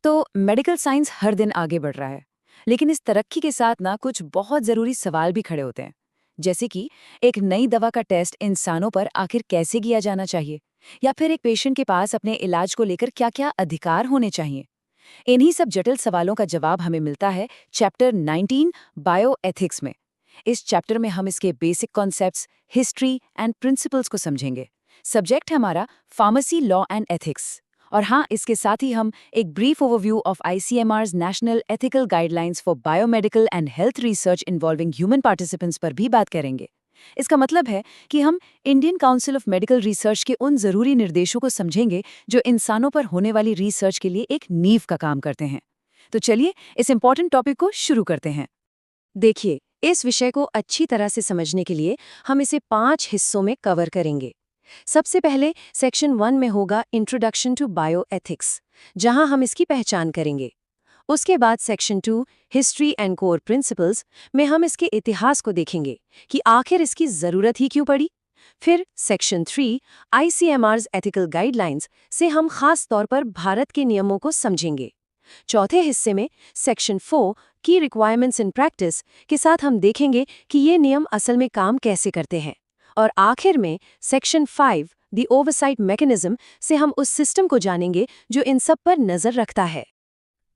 दोस्तों, medical science हर दिन आगे बढ़ रहा है, लेकिन इस तरक्की के साथ ना कुछ बहुत ज़रूरी सवाल भी खड़े होते हैं। जैसे कि एक नई दवा का टेस्ट इंसानों पर आखिर कैसे किया जाना चाहिए, या फिर एक पेशेंट के पास अपने इलाज को लेकर क्या-क्या अधिकार होने चाहिए। इन्हीं सब जटिल सवालों का जवाब हमें मिलता है चैप्टर 19 बायोएथिक्स में। इस चैप्टर में हम इसके basic concepts, history and principles को समझेंगे। सब्जेक्ट है हमारा फार्मेसी लॉ एंड एथिक्स। और हाँ, इसके साथ ही हम एक brief overview of ICMR's national ethical guidelines for biomedical and health research involving human participants पर भी बात करेंगे। इसका मतलब है कि हम Indian Council of Medical research के उन जरूरी निर्देशों को समझेंगे जो इंसानों पर होने वाली रिसर्च के लिए एक नींव का काम करते हैं। तो चलिए इस इंपॉर्टेंट टॉपिक को शुरू करते हैं। देखिए, इस विषय को अच्छी तरह से समझने के लिए हम इसे 5 हिस्सों में कवर करेंगे। सबसे पहले सेक्शन 1 में होगा इंट्रोडक्शन टू बायोएथिक्स, जहां हम इसकी पहचान करेंगे। उसके बाद section 2 history and core principles में हम इसके इतिहास को देखेंगे कि आखिर इसकी जरूरत ही क्यों पड़ी। फिर सेक्शन 3 ICMR's एथिकल गाइडलाइंस से हम खास तौर पर भारत के नियमों को समझेंगे। चौथे हिस्से में सेक्शन 4 की रिक्वायरमेंट्स इन प्रैक्टिस के साथ हम देखेंगे कि ये नियम असल में काम कैसे करते हैं। और आखिर में सेक्शन 5 द ओवरसाइट मैकेनिज्म से हम उस सिस्टम को जानेंगे जो इन सब पर नजर रखता है।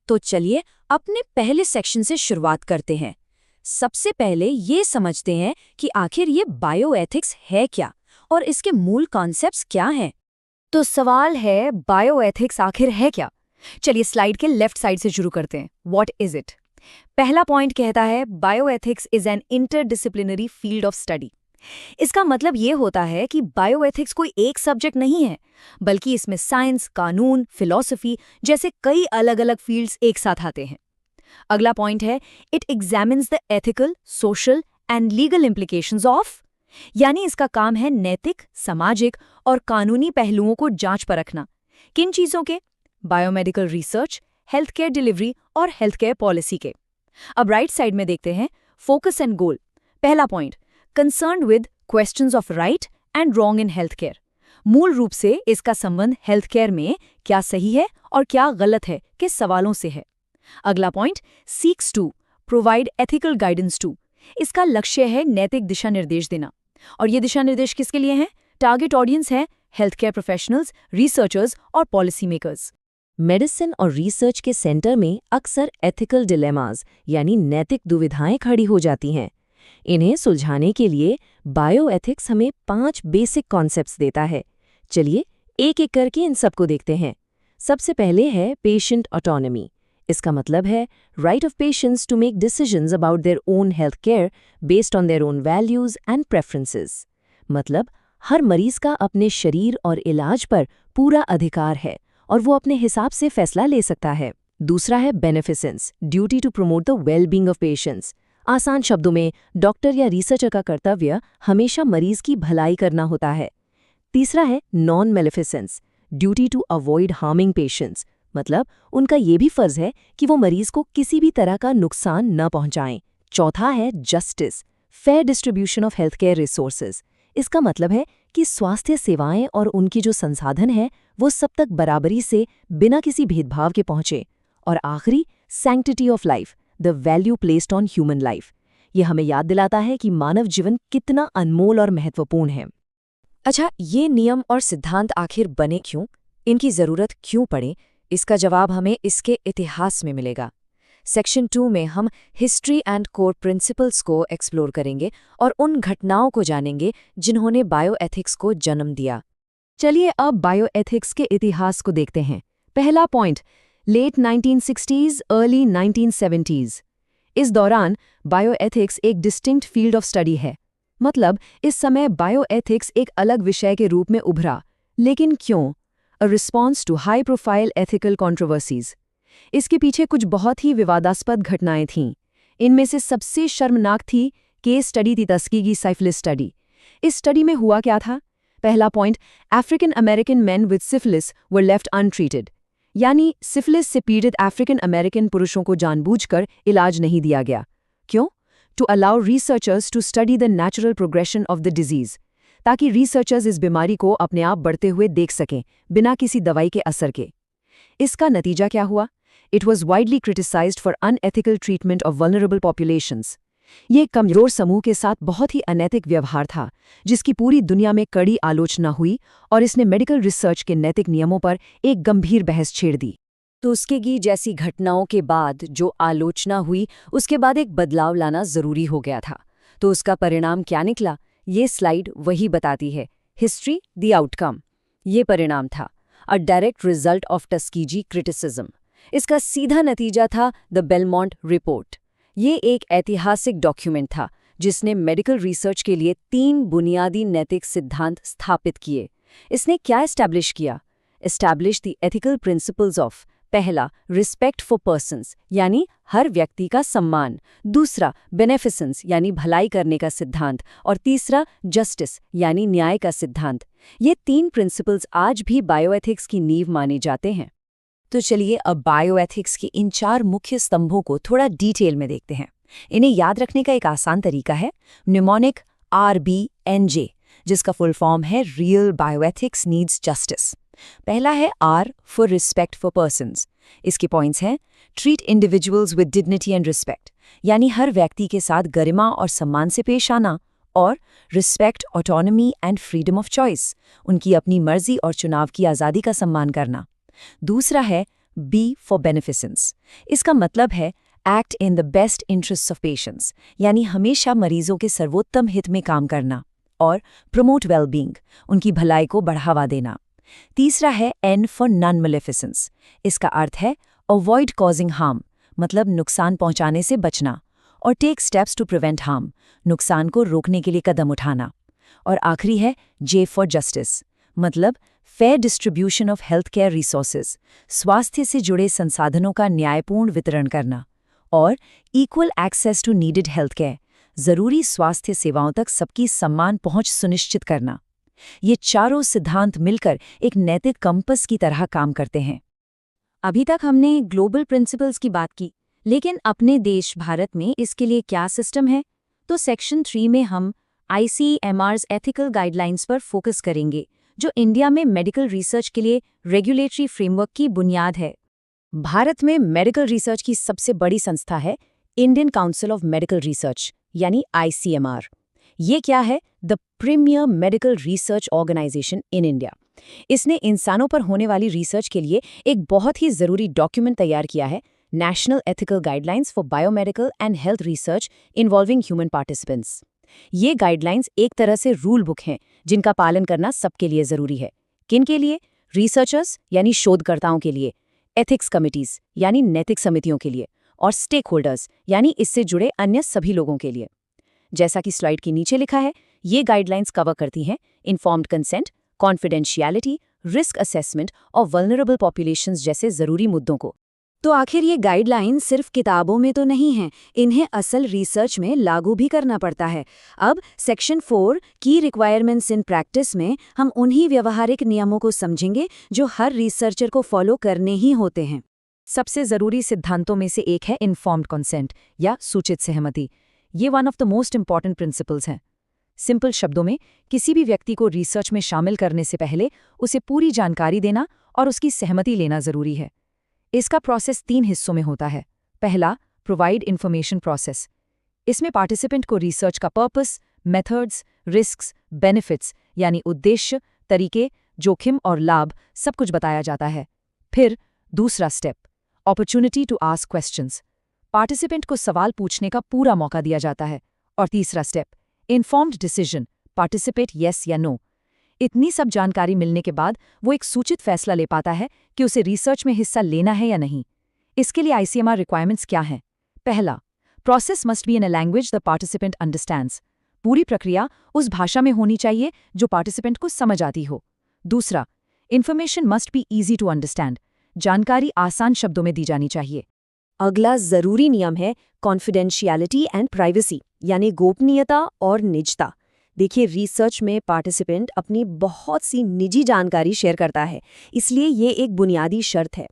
तो चलिए अपने पहले सेक्शन से शुरुआत करते हैं। सबसे पहले ये समझते हैं कि आखिर ये बायोएथिक्स है क्या और इसके मूल कॉन्सेप्ट्स क्या हैं। तो सवाल है, बायोएथिक्स आखिर है क्या? चलिए स्लाइड के लेफ्ट साइड से शुरू करते हैं। What is it? पहला पॉइंट कहता है bioethics is an interdisciplinary field of study. इसका मतलब ये होता है कि बायोएथिक्स कोई एक सब्जेक्ट नहीं है, बल्कि इसमें साइंस, कानून, फिलॉसफी जैसे कई अलग अलग फील्ड्स एक साथ आते हैं। अगला पॉइंट है it examines the ethical, social and legal implications of, यानी इसका काम है नैतिक, सामाजिक और कानूनी पहलुओं को जांच परखना। किन चीजों के? Biomedical research, health care delivery और हेल्थ केयर पॉलिसी के। अब राइट साइड में देखते हैं फोकस एंड गोल। पहला point concerned with questions of right and wrong in health care. मूल रूप से इसका संबंध हेल्थ केयर में क्या सही है और क्या गलत है के सवालों से है। अगला point seeks to provide ethical guidance to. इसका लक्ष्य है नैतिक दिशा निर्देश देना। और ये दिशा निर्देश किसके लिए हैं? टारगेट ऑडियंस है हेल्थ केयर प्रोफेशनल्स, रिसर्चर्स और पॉलिसी मेकर्स। मेडिसिन और रिसर्च के सेंटर में अक्सर एथिकल डिलेमास यानी नैतिक दुविधाएं खड़ी हो जाती हैं। इन्हें सुलझाने के लिए बायोएथिक्स हमें 5 बेसिक कॉन्सेप्ट्स देता है। चलिए एक एक करके इन सबको देखते हैं। सबसे पहले है पेशेंट ऑटोनॉमी। इसका मतलब है right of patients to make decisions about their own health care based on their own values and preferences. मतलब हर मरीज का अपने शरीर और इलाज पर पूरा अधिकार है और वो अपने हिसाब से फैसला ले सकता है। दूसरा है beneficence, duty to promote the well being of patients. आसान शब्दों में डॉक्टर या रिसर्चर का कर्तव्य हमेशा मरीज की भलाई करना होता है। तीसरा है non maleficence, duty to avoid harming patients. मतलब उनका ये भी फर्ज है कि वो मरीज को किसी भी तरह का नुकसान न पहुंचाएं। चौथा है justice, fair distribution of health care resources. इसका मतलब है कि स्वास्थ्य सेवाएं और उनकी जो संसाधन है वो सब तक बराबरी से बिना किसी भेदभाव के पहुंचे। और आखिरी sanctity of life, the value placed on human life. ये हमें याद दिलाता है कि मानव जीवन कितना अनमोल और महत्वपूर्ण है। अच्छा, ये नियम और सिद्धांत आखिर बने क्यों? इनकी जरूरत क्यों पड़े? इसका जवाब हमें इसके इतिहास में मिलेगा। सेक्शन 2 में हम हिस्ट्री एंड कोर प्रिंसिपल्स को एक्सप्लोर करेंगे और उन घटनाओं को जानेंगे जिन्होंने बायोएथिक्स को जन्म दिया। चलिए अब बायोएथिक्स के इतिहास को देखते हैं। पहला point let 1960s, early 1970s। इस दौरान बायोएथिक्स एक डिस्टिंक्ट फील्ड ऑफ स्टडी है। मतलब इस समय बायोएथिक्स एक अलग विषय के रूप में उभरा। लेकिन क्यों? A response to high profile ethical controversies. इसके पीछे कुछ बहुत ही विवादास्पद घटनाएं थीं। इनमें से सबसे शर्मनाक थी केस स्टडी थी टस्कीगी सिफिलिस स्टडी। इस स्टडी में हुआ क्या था? पहला point African American main with syphilis were left untreated. यानी सिफिलिस से पीड़ित अफ्रीकन अमेरिकन पुरुषों को जानबूझकर इलाज नहीं दिया गया। क्यों? To allow researchers to study the natural progression of the disease, ताकि रिसर्चर्स इस बीमारी को अपने आप बढ़ते हुए देख सकें बिना किसी दवाई के असर के। इसका नतीजा क्या हुआ? It was widely criticized for unethical treatment of vulnerable populations. ये एक कमजोर समूह के साथ बहुत ही अनैतिक व्यवहार था, जिसकी पूरी दुनिया में कड़ी आलोचना हुई और इसने मेडिकल रिसर्च के नैतिक नियमों पर एक गंभीर बहस छेड़ दी। तुस्केगी जैसी घटनाओं के बाद जो आलोचना हुई, उसके बाद एक बदलाव लाना जरूरी हो गया था। तो उसका परिणाम क्या निकला, ये स्लाइड वही बताती है। History the outcome. ये परिणाम था अ direct result of Tuskegee criticism. इसका सीधा नतीजा था द बेलमोंट रिपोर्ट। ये एक ऐतिहासिक डॉक्यूमेंट था जिसने मेडिकल रिसर्च के लिए 3 बुनियादी नैतिक सिद्धांत स्थापित किए। इसने क्या एस्टैब्लिश किया? Establish the ethical principles of, पहला रिस्पेक्ट फॉर पर्सन्स यानी हर व्यक्ति का सम्मान, दूसरा बेनेफिसेंस यानी भलाई करने का सिद्धांत, और तीसरा जस्टिस यानी न्याय का सिद्धांत। ये 3 प्रिंसिपल्स आज भी बायोएथिक्स की नींव माने जाते हैं। तो चलिए अब बायोएथिक्स के इन 4 मुख्य स्तंभों को थोड़ा डिटेल में देखते हैं। इन्हें याद रखने का एक आसान तरीका है न्यूमोनिक RBNJ, जिसका फुल फॉर्म है रियल बायोएथिक्स नीड्स जस्टिस। पहला है R for respect for persons. इसके पॉइंट्स हैं treat individuals with dignity and respect, यानी हर व्यक्ति के साथ गरिमा और सम्मान से पेश आना, और respect autonomy and freedom of choice, उनकी अपनी मर्जी और चुनाव की आज़ादी का सम्मान करना। दूसरा है B फॉर बेनिफिसेंस। इसका मतलब है act in the best interest of patients, यानी हमेशा मरीजों के सर्वोत्तम हित में काम करना, और प्रमोट वेलबींग, उनकी भलाई को बढ़ावा देना। तीसरा है N फॉर नॉन मेलेफिसेंस। इसका अर्थ है अवॉइड कॉजिंग हार्म, मतलब नुकसान पहुंचाने से बचना, और take steps to prevent harm, नुकसान को रोकने के लिए कदम उठाना। और आखिरी है J फॉर जस्टिस, मतलब fair distribution of health care resources, स्वास्थ्य से जुड़े संसाधनों का न्यायपूर्ण वितरण करना, और equal access to needed health care, जरूरी स्वास्थ्य सेवाओं तक सबकी समान पहुंच सुनिश्चित करना। ये चारों सिद्धांत मिलकर एक नैतिक कंपस की तरह काम करते हैं। अभी तक हमने ग्लोबल प्रिंसिपल्स की बात की, लेकिन अपने देश भारत में इसके लिए क्या सिस्टम है? तो सेक्शन 3 में हम ICMR's एथिकल गाइडलाइंस पर फोकस करेंगे, जो इंडिया में मेडिकल रिसर्च के लिए रेगुलेटरी फ्रेमवर्क की बुनियाद है। भारत में मेडिकल रिसर्च की सबसे बड़ी संस्था है Indian Council of Medical Research, यानी ICMR। ये क्या है? The premier medical research organization in India. इसने इंसानों पर होने वाली रिसर्च के लिए एक बहुत ही ज़रूरी डॉक्यूमेंट तैयार किया है, national ethical guidelines for biomedical and health research involving human participants. ये गाइडलाइंस एक तरह से रूल बुक हैं, जिनका पालन करना सबके लिए ज़रूरी है। किन के लिए? रिसर्चर्स यानी शोधकर्ताओं के लिए, एथिक्स कमिटीज़ यानी नैतिक समितियों के लिए, और स्टेक होल्डर्स यानी इससे जुड़े अन्य सभी लोगों के लिए। जैसा कि स्लाइड के नीचे लिखा है, ये गाइडलाइंस कवर करती हैं informed consent, confidentiality, risk assessment और वल्नरेबल पॉपुलेशंस जैसे ज़रूरी मुद्दों को। तो आखिर ये गाइडलाइंस सिर्फ किताबों में तो नहीं हैं, इन्हें असल रिसर्च में लागू भी करना पड़ता है। अब सेक्शन 4 की रिक्वायरमेंट्स इन प्रैक्टिस में हम उन्हीं व्यवहारिक नियमों को समझेंगे जो हर रिसर्चर को फॉलो करने ही होते हैं। सबसे ज़रूरी सिद्धांतों में से एक है इन्फॉर्म्ड कंसेंट या सूचित सहमति। ये one of the most important principles हैं। सिंपल शब्दों में, किसी भी व्यक्ति को रिसर्च में शामिल करने से पहले उसे पूरी जानकारी देना और उसकी सहमति लेना ज़रूरी है। इसका प्रोसेस 3 हिस्सों में होता है। पहला, प्रोवाइड इन्फॉर्मेशन प्रोसेस। इसमें पार्टिसिपेंट को रिसर्च का पर्पस, मेथड्स, रिस्क्स, बेनिफिट्स यानी उद्देश्य, तरीके, जोखिम और लाभ सब कुछ बताया जाता है। फिर दूसरा step, opportunity to ask questions. Participant को सवाल पूछने का पूरा मौका दिया जाता है। और तीसरा step, informed decision, participate yes या नो। इतनी सब जानकारी मिलने के बाद वो एक सूचित फैसला ले पाता है कि उसे रिसर्च में हिस्सा लेना है या नहीं। इसके लिए ICMR रिक्वायरमेंट्स क्या हैं? पहला, process must be in a language the participant understands. पूरी प्रक्रिया उस भाषा में होनी चाहिए जो पार्टिसिपेंट को समझ आती हो। दूसरा, information must be easy to understand. जानकारी आसान शब्दों में दी जानी चाहिए। अगला जरूरी नियम है कॉन्फिडेंशियलिटी एंड प्राइवेसी, यानी गोपनीयता और निजता। देखिए, रिसर्च में पार्टिसिपेंट अपनी बहुत सी निजी जानकारी शेयर करता है, इसलिए ये एक बुनियादी शर्त है।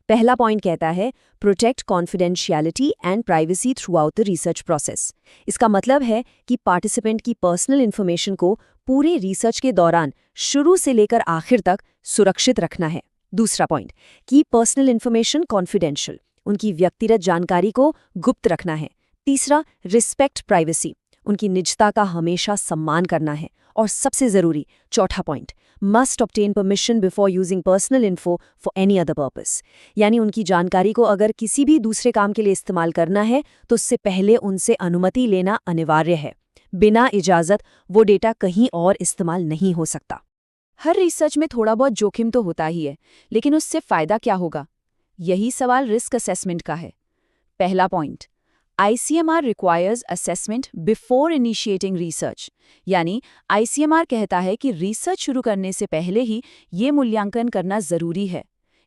पहला पॉइंट कहता है protect confidentiality and privacy through out the research process. इसका मतलब है कि पार्टिसिपेंट की पर्सनल इन्फॉर्मेशन को पूरे रिसर्च के दौरान शुरू से लेकर आखिर तक सुरक्षित रखना है। दूसरा पॉइंट, की पर्सनल इन्फॉर्मेशन कॉन्फिडेंशियल, उनकी व्यक्तिगत जानकारी को गुप्त रखना है। तीसरा, रिस्पेक्ट प्राइवेसी, उनकी निजता का हमेशा सम्मान करना है। और सबसे ज़रूरी चौथा point, must obtain permission before using personal info for any other purpose, यानी उनकी जानकारी को अगर किसी भी दूसरे काम के लिए इस्तेमाल करना है तो उससे पहले उनसे अनुमति लेना अनिवार्य है। बिना इजाज़त वो डेटा कहीं और इस्तेमाल नहीं हो सकता। हर रिसर्च में थोड़ा बहुत जोखिम तो होता ही है, लेकिन उससे फ़ायदा क्या होगा? यही सवाल रिस्क असेसमेंट का है। पहला point, ICMR requires assessment before initiating research, यानी ICMR कहता है कि रिसर्च शुरू करने से पहले ही ये मूल्यांकन करना ज़रूरी है।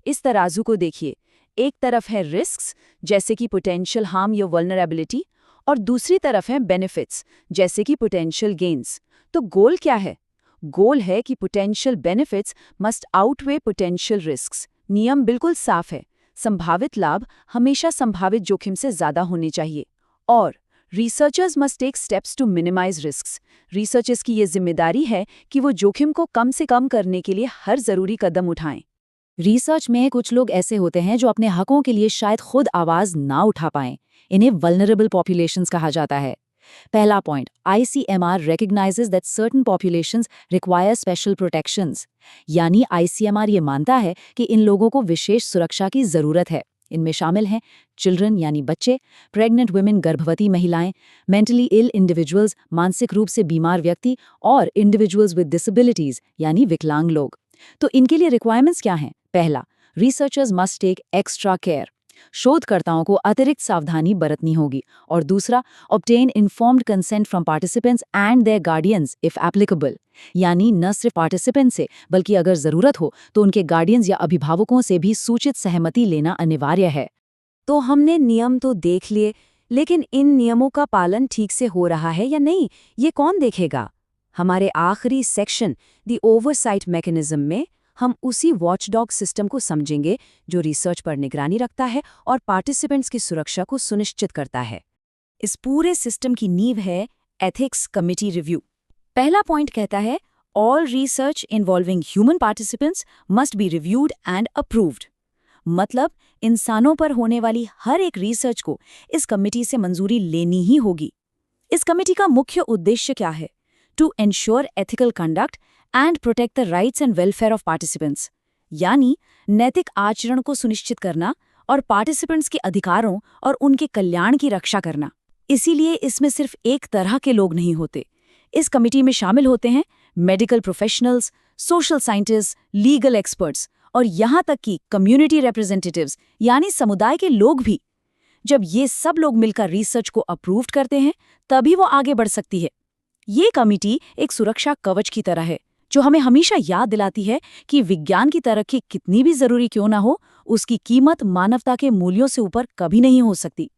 इस तराजू को देखिए, एक तरफ है रिस्क्स जैसे कि पोटेंशियल हार्म या वल्नरेबिलिटी, और दूसरी तरफ है बेनिफिट्स जैसे कि पोटेंशियल गेन्स। तो गोल क्या है? गोल है कि potential benefits must outweigh potential risks. नियम बिल्कुल साफ है, संभावित लाभ हमेशा संभावित जोखिम से ज़्यादा होने चाहिए। और researchers must take steps to minimize risks. Researchers की ये जिम्मेदारी है कि वो जोखिम को कम से कम करने के लिए हर ज़रूरी कदम उठाएं। रिसर्च में कुछ लोग ऐसे होते हैं जो अपने हकों के लिए शायद खुद आवाज़ ना उठा पाएं। इन्हें वल्नरेबल पॉपुलेशंस कहा जाता है। पहला point, ICMR recognizes that certain populations require special protections, यानी ICMR ये मानता है कि इन लोगों को विशेष सुरक्षा की ज़रूरत है। इनमें शामिल हैं चिल्ड्रन यानी बच्चे, प्रेग्नेंट वुमेन गर्भवती महिलाएं, मेंटली इल इंडिविजुअल्स मानसिक रूप से बीमार व्यक्ति, और इंडिविजुअल्स विद डिसेबिलिटीज यानी विकलांग लोग। तो इनके लिए रिक्वायरमेंट्स क्या हैं? पहला, researchers must take extra care, शोधकर्ताओं को अतिरिक्त सावधानी बरतनी होगी। और दूसरा, obtain informed consent from participants and their guardians if applicable, यानी न सिर्फ पार्टिसिपेंट से बल्कि अगर ज़रूरत हो तो उनके गार्डियंस या अभिभावकों से भी सूचित सहमति लेना अनिवार्य है। तो हमने नियम तो देख लिए, लेकिन इन नियमों का पालन ठीक से हो रहा है या नहीं, ये कौन देखेगा? हमारे आखिरी सेक्शन द ओवरसाइट मैकेनिज्म में हम उसी वॉचडॉग सिस्टम को समझेंगे जो रिसर्च पर निगरानी रखता है और पार्टिसिपेंट्स की सुरक्षा को सुनिश्चित करता है। इस पूरे सिस्टम की नींव है एथिक्स कमिटी रिव्यू। पहला पॉइंट कहता है, all research involving human participants must be reviewed and approved. मतलब इंसानों पर होने वाली हर एक रिसर्च को इस कमिटी से मंजूरी लेनी ही होगी। इस कमिटी का मुख्य उद्देश्य क्या है? To ensure ethical conduct and protect the rights and welfare of participants, यानी नैतिक आचरण को सुनिश्चित करना और पार्टिसिपेंट्स के अधिकारों और उनके कल्याण की रक्षा करना। इसीलिए इसमें सिर्फ एक तरह के लोग नहीं होते। इस कमिटी में शामिल होते हैं medical professionals, social scientist, legal experts और यहाँ तक कि कम्युनिटी रिप्रेजेंटेटिव्स यानी समुदाय के लोग भी। जब ये सब लोग मिलकर रिसर्च को अप्रूव करते हैं तभी वो आगे बढ़ सकती है। ये कमिटी एक सुरक्षा कवच की तरह है जो हमें हमेशा याद दिलाती है कि विज्ञान की तरक्की कितनी भी जरूरी क्यों ना हो, उसकी कीमत मानवता के मूल्यों से ऊपर कभी नहीं हो सकती।